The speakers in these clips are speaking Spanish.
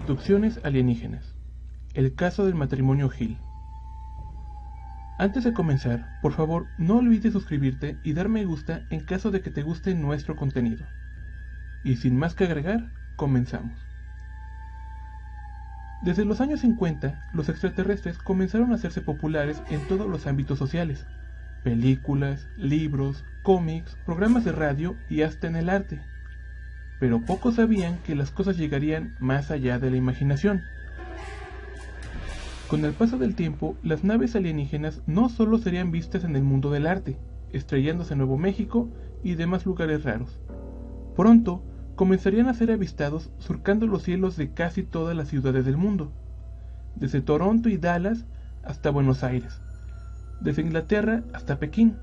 Abducciones alienígenas. El caso del matrimonio Hill. Antes de comenzar, por favor, no olvides suscribirte y dar me gusta en caso de que te guste nuestro contenido. Y sin más que agregar, comenzamos. Desde los años 50, los extraterrestres comenzaron a hacerse populares en todos los ámbitos sociales: películas, libros, cómics, programas de radio y hasta en el arte. Pero pocos sabían que las cosas llegarían más allá de la imaginación. Con el paso del tiempo, las naves alienígenas no solo serían vistas en el mundo del arte, estrellándose en Nuevo México y demás lugares raros. Pronto, comenzarían a ser avistados surcando los cielos de casi todas las ciudades del mundo, desde Toronto y Dallas hasta Buenos Aires, desde Inglaterra hasta Pekín.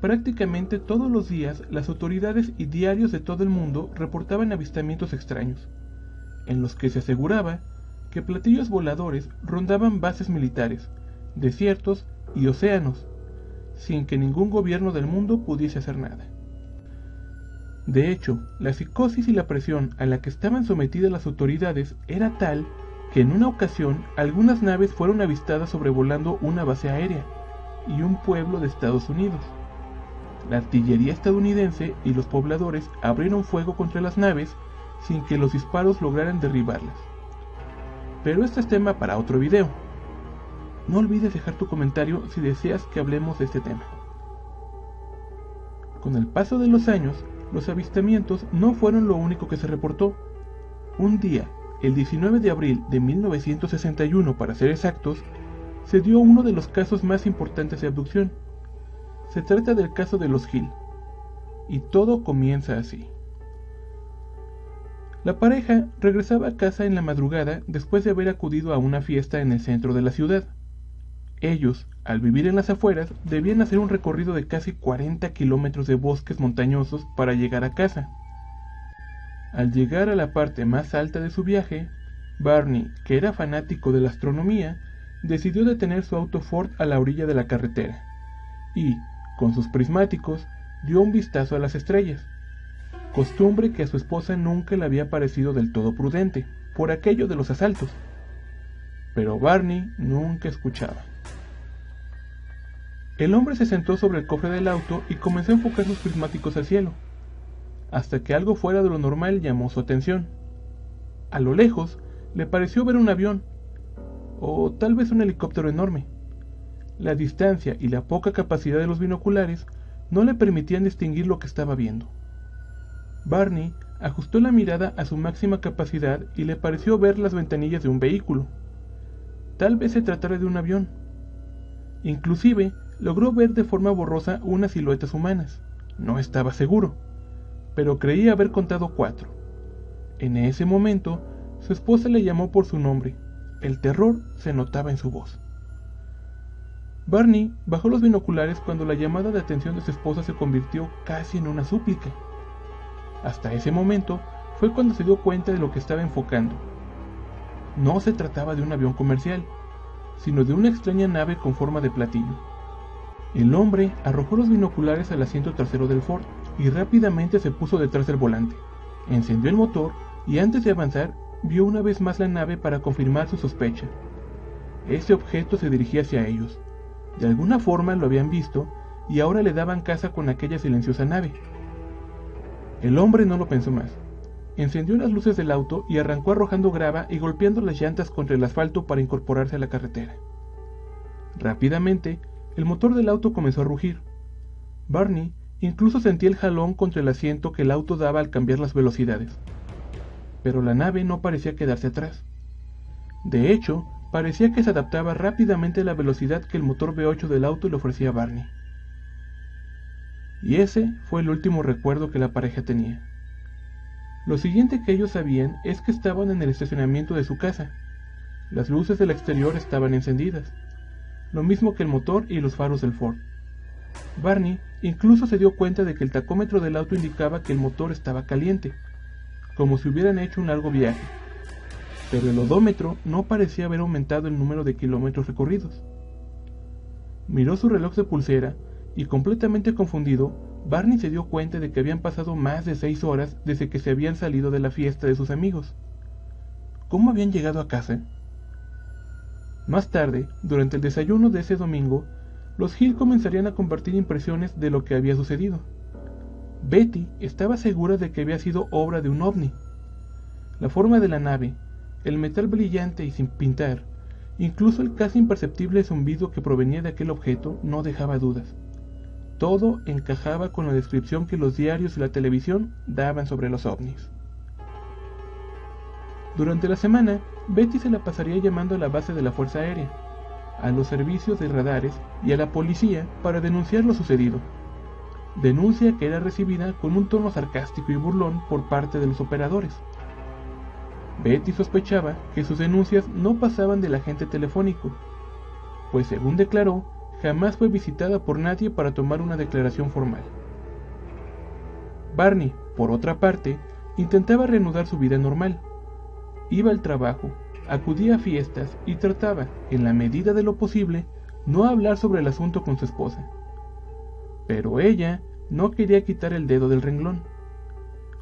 Prácticamente todos los días, las autoridades y diarios de todo el mundo reportaban avistamientos extraños, en los que se aseguraba que platillos voladores rondaban bases militares, desiertos y océanos, sin que ningún gobierno del mundo pudiese hacer nada. De hecho, la psicosis y la presión a la que estaban sometidas las autoridades era tal que en una ocasión algunas naves fueron avistadas sobrevolando una base aérea y un pueblo de Estados Unidos. La artillería estadounidense y los pobladores abrieron fuego contra las naves sin que los disparos lograran derribarlas. Pero este es tema para otro video. No olvides dejar tu comentario si deseas que hablemos de este tema. Con el paso de los años, los avistamientos no fueron lo único que se reportó. Un día, el 19 de abril de 1961 para ser exactos, se dio uno de los casos más importantes de abducción. Se trata del caso de los Hill, y todo comienza así. La pareja regresaba a casa en la madrugada después de haber acudido a una fiesta en el centro de la ciudad. Ellos, al vivir en las afueras, debían hacer un recorrido de casi 40 kilómetros de bosques montañosos para llegar a casa. Al llegar a la parte más alta de su viaje, Barney, que era fanático de la astronomía, decidió detener su auto Ford a la orilla de la carretera y, con sus prismáticos, dio un vistazo a las estrellas, costumbre que a su esposa nunca le había parecido del todo prudente, por aquello de los asaltos. Pero Barney nunca escuchaba. El hombre se sentó sobre el cofre del auto y comenzó a enfocar sus prismáticos al cielo, hasta que algo fuera de lo normal llamó su atención. A lo lejos, le pareció ver un avión, o tal vez un helicóptero enorme. La distancia y la poca capacidad de los binoculares no le permitían distinguir lo que estaba viendo. Barney ajustó la mirada a su máxima capacidad y le pareció ver las ventanillas de un vehículo. Tal vez se tratara de un avión. Inclusive logró ver de forma borrosa unas siluetas humanas. No estaba seguro, pero creía haber contado 4. En ese momento, su esposa le llamó por su nombre. El terror se notaba en su voz. Barney bajó los binoculares cuando la llamada de atención de su esposa se convirtió casi en una súplica. Hasta ese momento fue cuando se dio cuenta de lo que estaba enfocando. No se trataba de un avión comercial, sino de una extraña nave con forma de platillo. El hombre arrojó los binoculares al asiento trasero del Ford y rápidamente se puso detrás del volante. Encendió el motor y antes de avanzar, vio una vez más la nave para confirmar su sospecha. Ese objeto se dirigía hacia ellos. De alguna forma lo habían visto y ahora le daban caza con aquella silenciosa nave. El hombre no lo pensó más. Encendió las luces del auto y arrancó arrojando grava y golpeando las llantas contra el asfalto para incorporarse a la carretera. Rápidamente, el motor del auto comenzó a rugir. Barney incluso sentía el jalón contra el asiento que el auto daba al cambiar las velocidades. Pero la nave no parecía quedarse atrás. De hecho, parecía que se adaptaba rápidamente a la velocidad que el motor V8 del auto le ofrecía a Barney. Y ese fue el último recuerdo que la pareja tenía. Lo siguiente que ellos sabían es que estaban en el estacionamiento de su casa. Las luces del exterior estaban encendidas, lo mismo que el motor y los faros del Ford. Barney incluso se dio cuenta de que el tacómetro del auto indicaba que el motor estaba caliente, como si hubieran hecho un largo viaje. Pero el odómetro no parecía haber aumentado el número de kilómetros recorridos. Miró su reloj de pulsera y, completamente confundido, Barney se dio cuenta de que habían pasado más de 6 horas desde que se habían salido de la fiesta de sus amigos. cómo habían llegado a casa. Más tarde, durante el desayuno de ese domingo, los Hill comenzarían a compartir impresiones de lo que había sucedido. Betty estaba segura de que había sido obra de un ovni. La forma de la nave, el metal brillante y sin pintar, incluso el casi imperceptible zumbido que provenía de aquel objeto no dejaba dudas. Todo encajaba con la descripción que los diarios y la televisión daban sobre los ovnis. Durante la semana, Betty se la pasaría llamando a la base de la Fuerza Aérea, a los servicios de radares y a la policía para denunciar lo sucedido. Denuncia que era recibida con un tono sarcástico y burlón por parte de los operadores. Betty sospechaba que sus denuncias no pasaban del agente telefónico, pues según declaró, jamás fue visitada por nadie para tomar una declaración formal. Barney, por otra parte, intentaba reanudar su vida normal. Iba al trabajo, acudía a fiestas y trataba, en la medida de lo posible, no hablar sobre el asunto con su esposa. Pero ella no quería quitar el dedo del renglón.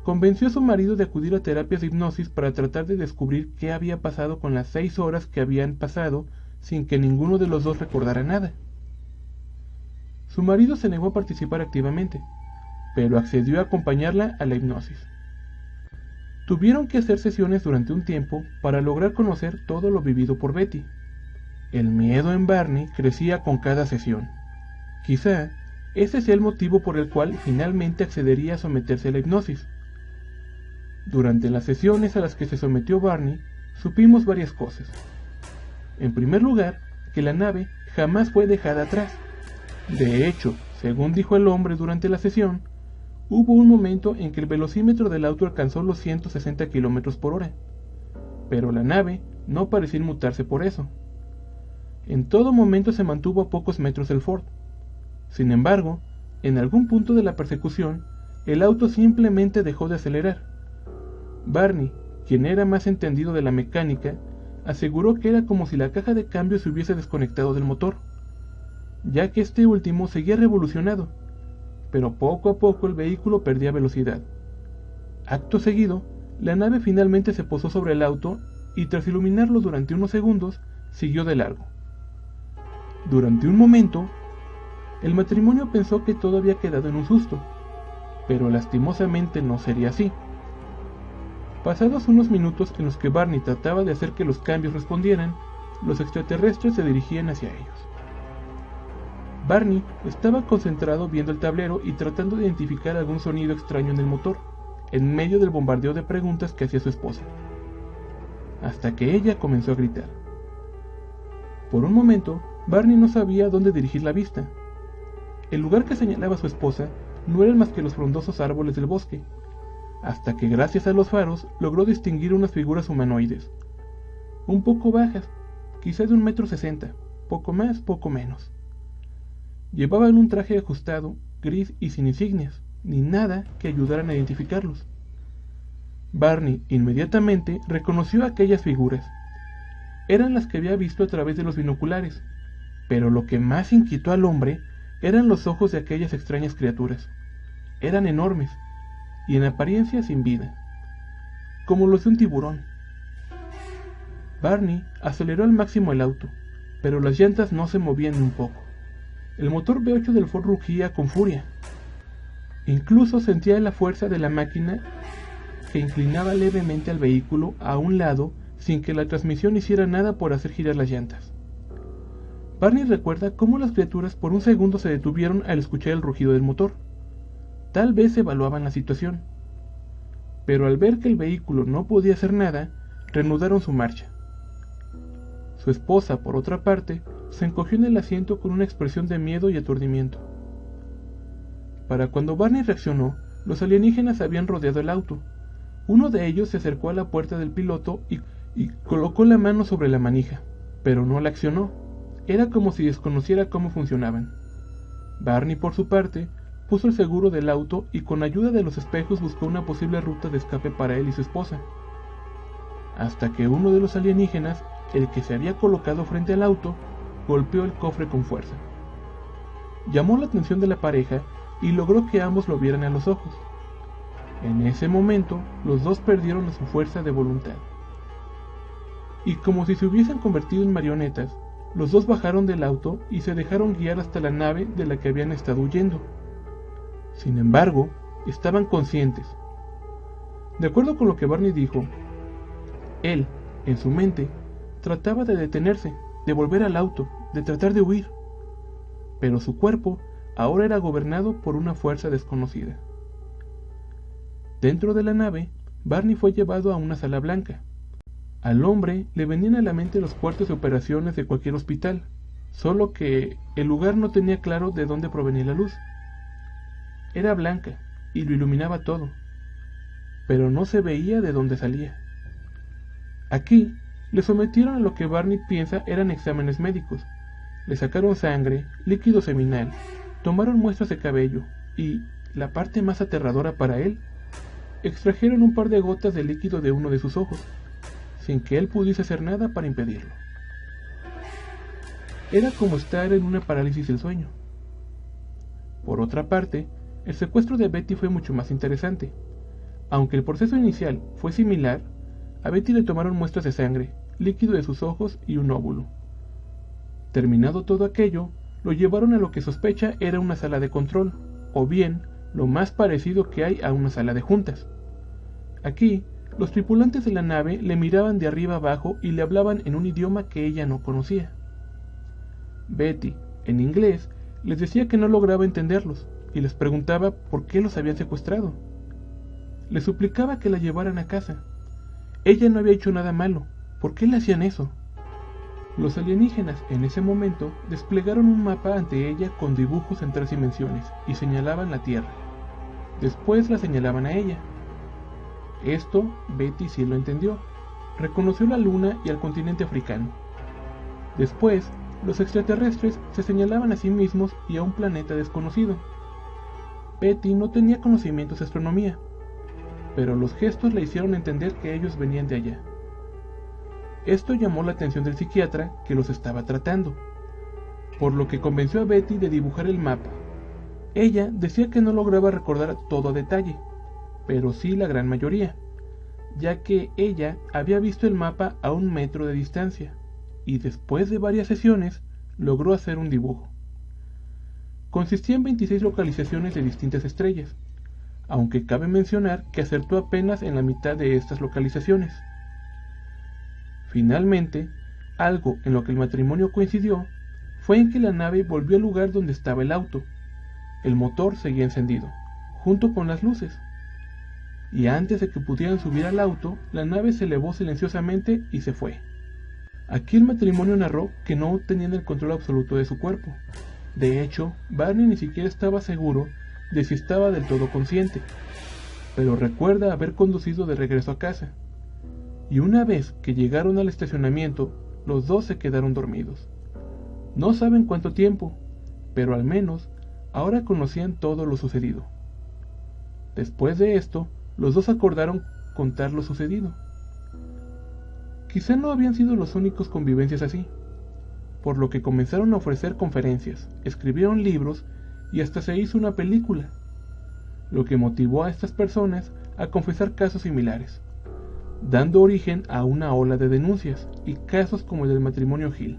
Convenció a su marido de acudir a terapias de hipnosis para tratar de descubrir qué había pasado con las 6 horas que habían pasado sin que ninguno de los dos recordara nada. Su marido se negó a participar activamente, pero accedió a acompañarla a la hipnosis. Tuvieron que hacer sesiones durante un tiempo para lograr conocer todo lo vivido por Betty. El miedo en Barney crecía con cada sesión. Quizá ese sea el motivo por el cual finalmente accedería a someterse a la hipnosis. Durante las sesiones a las que se sometió Barney, supimos varias cosas. En primer lugar, que la nave jamás fue dejada atrás. De hecho, según dijo el hombre durante la sesión, hubo un momento en que el velocímetro del auto alcanzó los 160 km/h, pero la nave no parecía inmutarse por eso. En todo momento se mantuvo a pocos metros del Ford. Sin embargo, en algún punto de la persecución, el auto simplemente dejó de acelerar. Barney, quien era más entendido de la mecánica, aseguró que era como si la caja de cambio se hubiese desconectado del motor, ya que este último seguía revolucionado, pero poco a poco el vehículo perdía velocidad. Acto seguido, la nave finalmente se posó sobre el auto y tras iluminarlo durante unos segundos, siguió de largo. Durante un momento, el matrimonio pensó que todo había quedado en un susto, pero lastimosamente no sería así. Pasados unos minutos en los que Barney trataba de hacer que los cambios respondieran, los extraterrestres se dirigían hacia ellos. Barney estaba concentrado viendo el tablero y tratando de identificar algún sonido extraño en el motor, en medio del bombardeo de preguntas que hacía su esposa, hasta que ella comenzó a gritar. Por un momento, Barney no sabía dónde dirigir la vista. El lugar que señalaba su esposa no eran más que los frondosos árboles del bosque, hasta que gracias a los faros logró distinguir unas figuras humanoides, un poco bajas, quizá de 1,60 m, poco más, poco menos. Llevaban un traje ajustado, gris y sin insignias, ni nada que ayudaran a identificarlos. Barney inmediatamente reconoció aquellas figuras. Eran las que había visto a través de los binoculares, pero lo que más inquietó al hombre eran los ojos de aquellas extrañas criaturas. Eran enormes, y en apariencia sin vida, como los de un tiburón. Barney aceleró al máximo el auto, pero las llantas no se movían ni un poco. El motor V8 del Ford rugía con furia. Incluso sentía la fuerza de la máquina que inclinaba levemente al vehículo a un lado sin que la transmisión hiciera nada por hacer girar las llantas. Barney recuerda cómo las criaturas por un segundo se detuvieron al escuchar el rugido del motor. Tal vez evaluaban la situación, pero al ver que el vehículo no podía hacer nada, reanudaron su marcha. Su esposa, por otra parte, se encogió en el asiento con una expresión de miedo y aturdimiento. Para cuando Barney reaccionó, los alienígenas habían rodeado el auto. Uno de ellos se acercó a la puerta del piloto y colocó la mano sobre la manija, pero no la accionó. Era como si desconociera cómo funcionaban. Barney, por su parte, puso el seguro del auto y con ayuda de los espejos buscó una posible ruta de escape para él y su esposa. Hasta que uno de los alienígenas, el que se había colocado frente al auto, golpeó el cofre con fuerza. Llamó la atención de la pareja y logró que ambos lo vieran a los ojos. En ese momento, los dos perdieron su fuerza de voluntad. y como si se hubiesen convertido en marionetas, los dos bajaron del auto y se dejaron guiar hasta la nave de la que habían estado huyendo. Sin embargo, estaban conscientes. De acuerdo con lo que Barney dijo, él, en su mente, trataba de detenerse, de volver al auto, de tratar de huir. Pero su cuerpo ahora era gobernado por una fuerza desconocida. Dentro de la nave, Barney fue llevado a una sala blanca. Al hombre le venían a la mente los cuartos de operaciones de cualquier hospital, solo que el lugar no tenía claro de dónde provenía la luz. Era blanca y lo iluminaba todo, pero no se veía de dónde salía. Aquí le sometieron a lo que Barney piensa eran exámenes médicos. Le sacaron sangre, líquido seminal, tomaron muestras de cabello y, la parte más aterradora para él, extrajeron un par de gotas de líquido de uno de sus ojos, sin que él pudiese hacer nada para impedirlo. Era como estar en una parálisis del sueño. Por otra parte, el secuestro de Betty fue mucho más interesante. Aunque el proceso inicial fue similar, a Betty le tomaron muestras de sangre, líquido de sus ojos y un óvulo. Terminado todo aquello, lo llevaron a lo que sospecha era una sala de control, o bien, lo más parecido que hay a una sala de juntas. Aquí, los tripulantes de la nave le miraban de arriba abajo y le hablaban en un idioma que ella no conocía. Betty, en inglés, les decía que no lograba entenderlos y les preguntaba por qué los habían secuestrado. Les suplicaba que la llevaran a casa. Ella no había hecho nada malo. ¿Por qué le hacían eso? Los alienígenas en ese momento desplegaron un mapa ante ella con dibujos en 3 dimensiones y señalaban la Tierra. Después la señalaban a ella. Esto Betty sí lo entendió. Reconoció la Luna y al continente africano. Después, los extraterrestres se señalaban a sí mismos y a un planeta desconocido. Betty no tenía conocimientos de astronomía, pero los gestos le hicieron entender que ellos venían de allá. Esto llamó la atención del psiquiatra que los estaba tratando, por lo que convenció a Betty de dibujar el mapa. Ella decía que no lograba recordar todo a detalle, pero sí la gran mayoría, ya que ella había visto el mapa a 1 metro de distancia, y después de varias sesiones logró hacer un dibujo. Consistía en 26 localizaciones de distintas estrellas, aunque cabe mencionar que acertó apenas en la mitad de estas localizaciones. Finalmente, algo en lo que el matrimonio coincidió fue en que la nave volvió al lugar donde estaba el auto. El motor seguía encendido, junto con las luces. Y antes de que pudieran subir al auto, la nave se elevó silenciosamente y se fue. Aquí el matrimonio narró que no tenían el control absoluto de su cuerpo. De hecho, Barney ni siquiera estaba seguro de si estaba del todo consciente, pero recuerda haber conducido de regreso a casa. Y una vez que llegaron al estacionamiento, los dos se quedaron dormidos. No saben cuánto tiempo, pero al menos ahora conocían todo lo sucedido. Después de esto, los dos acordaron contar lo sucedido. Quizá no habían sido los únicos convivencias así, por lo que comenzaron a ofrecer conferencias, escribieron libros y hasta se hizo una película, lo que motivó a estas personas a confesar casos similares, dando origen a una ola de denuncias y casos como el del matrimonio Hill.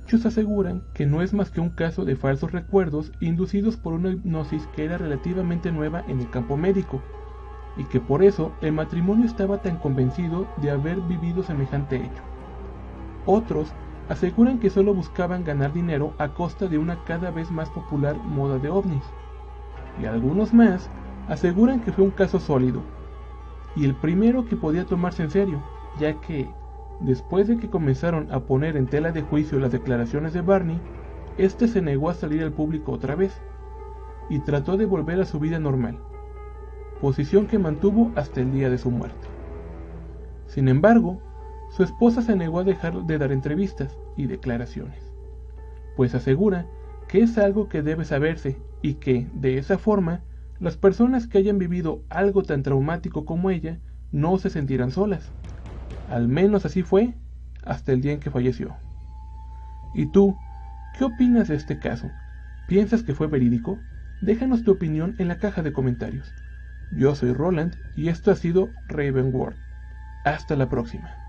Muchos aseguran que no es más que un caso de falsos recuerdos inducidos por una hipnosis que era relativamente nueva en el campo médico, y que por eso el matrimonio estaba tan convencido de haber vivido semejante hecho. Otros aseguran que solo buscaban ganar dinero a costa de una cada vez más popular moda de ovnis, y algunos más aseguran que fue un caso sólido, y el primero que podía tomarse en serio, ya que, después de que comenzaron a poner en tela de juicio las declaraciones de Barney, este se negó a salir al público otra vez, y trató de volver a su vida normal, posición que mantuvo hasta el día de su muerte. Sin embargo, su esposa se negó a dejar de dar entrevistas y declaraciones, pues asegura que es algo que debe saberse y que, de esa forma, las personas que hayan vivido algo tan traumático como ella no se sentirán solas. Al menos así fue hasta el día en que falleció. ¿Y tú, qué opinas de este caso? ¿Piensas que fue verídico? Déjanos tu opinión en la caja de comentarios. Yo soy Roland y esto ha sido Raven World. Hasta la próxima.